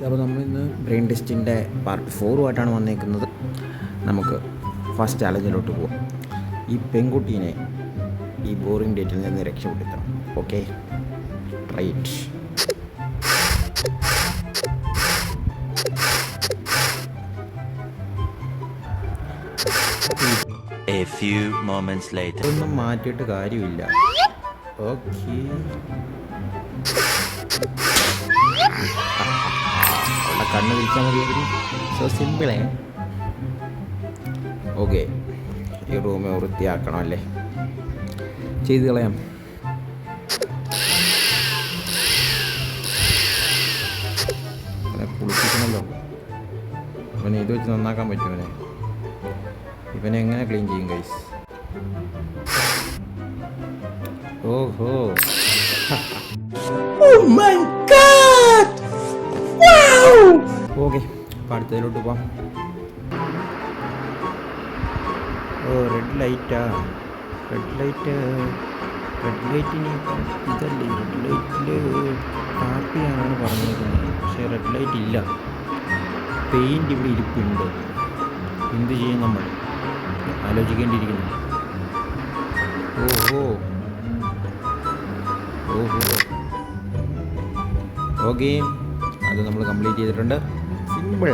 അപ്പോൾ നമ്മൾ ഇന്ന് ബ്രെയിൻ ടെസ്റ്റിൻ്റെ പാർട്ട് 4 വന്നേക്കുന്നത്. നമുക്ക് ഫസ്റ്റ് ചാലഞ്ചിലോട്ട് പോവാം. ഈ പെൺകുട്ടീനെ ഈ ബോറിംഗ് ഡേറ്റിൽ നിന്ന് രക്ഷപ്പെടുത്തണം. Okay, right. A few moments later. ഒന്നും മാറ്റിയിട്ട് കാര്യമില്ല. ഓക്കെ, കണ്ണ് വിളിച്ചാൽ മതിയെങ്കിലും സോ സിമ്പിളേ. ഓക്കെ, ഈ റൂമ് വൃത്തിയാക്കണം അല്ലേ? ചെയ്ത് കളയാം. കുളിപ്പിക്കണമല്ലോ. അവനെ ഇത് വെച്ച് നന്നാക്കാൻ പറ്റുമോ? ഇവനെ എങ്ങനെ ക്ലീൻ ചെയ്യും ഗൈസ്? ഓഹോ, ഓക്കെ, അപ്പോൾ അടുത്തതിലോട്ട് പോവാം. ഓ, റെഡ് ലൈറ്റാ. റെഡ് ലൈറ്റിന് ഇതല്ലേ, റെഡ് ലൈറ്റിൽ ടാപ്പ് ചെയ്യാനാണ് പറഞ്ഞിരിക്കുന്നത്. പക്ഷേ റെഡ് ലൈറ്റ് ഇല്ല. പെയിൻറ്റ് ഇവിടെ ഇരിപ്പുണ്ട്. എന്ത് ചെയ്യും നമ്മൾ? ആലോചിക്കേണ്ടിയിരിക്കുന്നു. ഓഹോ ഓഹോ, ഓക്കെ, അത് നമ്മൾ കംപ്ലീറ്റ് ചെയ്തിട്ടുണ്ട്. സിമ്പിൾ.